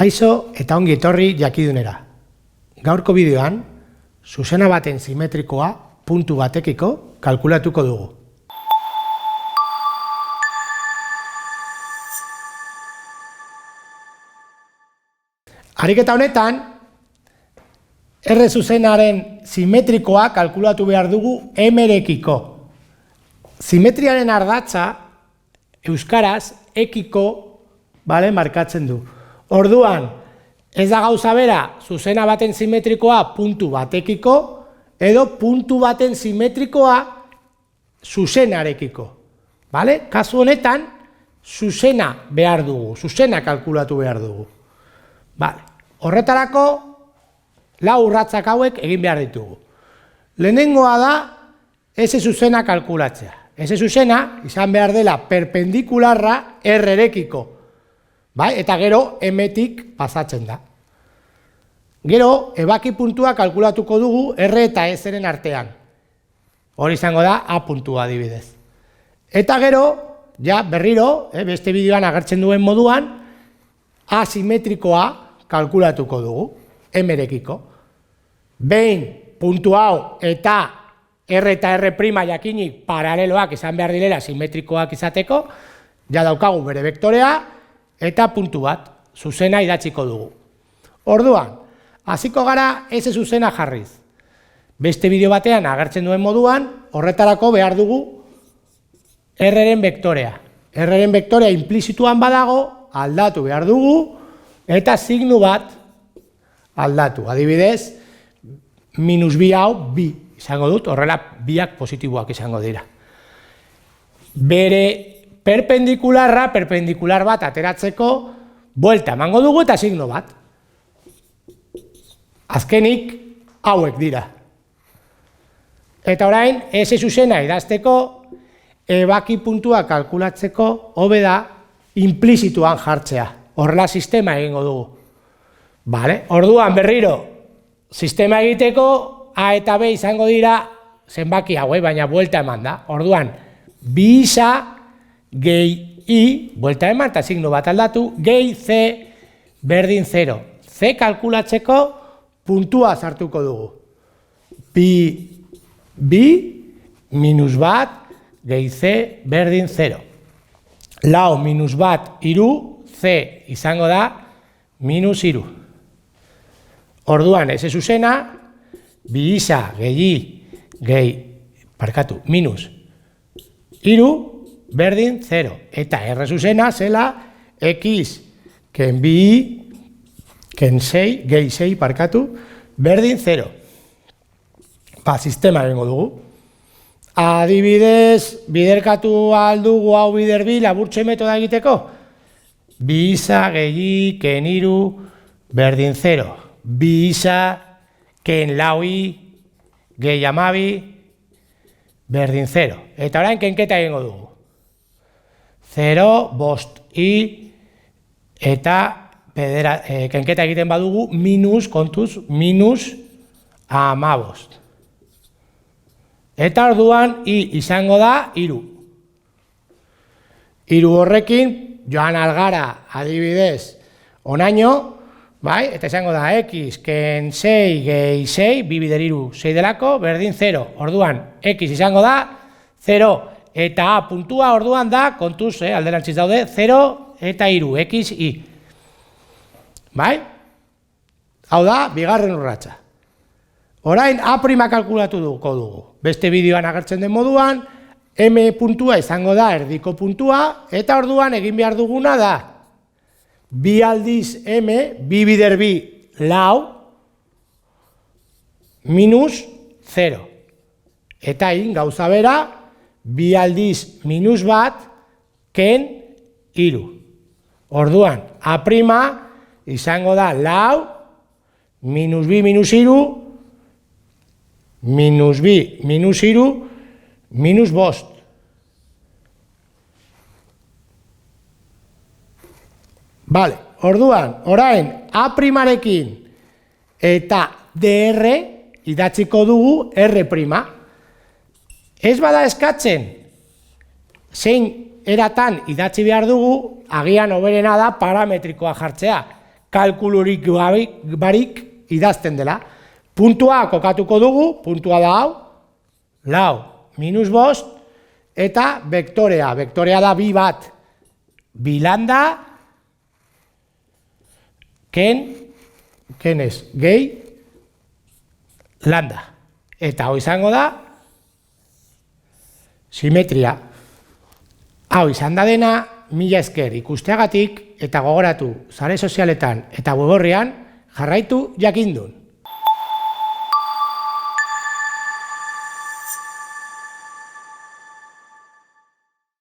Kaixo eta ongi etorri jakidunera. Gaurko bideoan, zuzena baten simetrikoa puntu batekiko kalkulatuko dugu. Ariketa honetan, R zuzenaren simetrikoa kalkulatu behar dugu M-rekiko. Simetriaren ardatza, euskaraz, ekiko markatzen du. Orduan, ez da gauza bera, zuzena baten simetrikoa puntu batekiko, edo puntu baten simetrikoa zuzenarekiko. Kasu honetan, zuzena behar dugu, zuzena kalkulatu behar dugu. Horretarako, lau urratsak hauek egin behar ditugu. Lehenengoa da, S zuzena kalkulatzea. S zuzena izan behar dela perpendikularra R-rekiko. Eta gero M-tik pasatzen da. Gero, ebaki puntua kalkulatuko dugu R eta S-ren artean. Hori izango da A puntua adibidez. Eta gero, ja berriro, beste bideoan agertzen duen moduan, asimetrikoa kalkulatuko dugu, M-rekiko. Behin, puntu hau eta R eta R' jakinik paraleloak izan behar direla simetrikoak izateko, ja daukagu bere vektorea, eta puntu bat, zuzena idatziko dugu. Orduan, hasiko gara S zuzena jarriz. Beste bideo batean agertzen duen moduan, horretarako behar dugu R-ren vektorea. R-ren vektorea implizituan badago, aldatu behar dugu, eta signu bat aldatu. Adibidez, minus bi hau, bi izango dut, horrela biak positiboak izango dira. Bere perpendikular bat ateratzeko, buelta emango dugu eta signo bat. Azkenik, hauek dira. Eta orain, S zuzena idazteko, ebaki puntua kalkulatzeko, hobe da, implizituan jartzea. Horrela sistema egingo dugu. Orduan berriro, sistema egiteko, A eta B izango dira zenbaki hau, baina buelta eman da. Orduan, bi isa, gehi I, buelta eman eta signo bat aldatu, gehi C berdin 0. C kalkulatzeko puntua sartuko dugu. Bi minus bat, gehi C berdin 0. Lau minus bat iru, C izango da minus iru. Orduan, S zuzena, bi isa minus iru berdin 0. Eta R zuzena zela X ken bi ken 6, gehi 6 berdin 0. Sistema egingo dugu. Adibidez, biderkatu aldugu hau bider bi laburtze metoda egiteko. Bi isa gehi ken iru berdin 0. Bi isa ken lau I gehi amabi berdin 0. Eta orain kenketa egingo dugu. 0, bost I, eta kenketa egiten badugu minus, kontuz, minus amabost. Eta orduan I izango da iru. Iru horrekin joan algara adibidez onaino, eta izango da X ken 6 gehi 6, bi bider iru 6 delako, berdin 0. Orduan, X izango da 0, eta A puntua orduan da, kontuz, alderantziz daude, 0 eta iru, X, I. Hau da, bigarren urratsa. Orain, A' kalkulatu dugu. Beste bideoan agertzen den moduan, M puntua izango da erdiko puntua, eta orduan egin behar duguna da, bi aldiz M, bi bider bi, lau, minus 0. Eta gauza bera, bi aldiz minus bat, ken iru. Orduan, A' izango da lau, minus bi minus iru, minus bi minus iru, minus bost. Orduan, orain, A'-rekin eta DR idatziko dugu R'. Ez bada eskatzen, zein eratan idatzi behar dugu, agian hoberena da parametrikoa jartzea. kalkulurik barik idazten dela. Puntua kokatuko dugu, puntua da hau, lau minus bost, eta vektorea. Vektorea da bi bat, bilanda, kenez, gehi, landa. Eta hau izango da, simetria. Hau izan da dena, mila esker ikusteagatik, eta gogoratu, sare sozialetan eta web orrian jarraitu jakindun.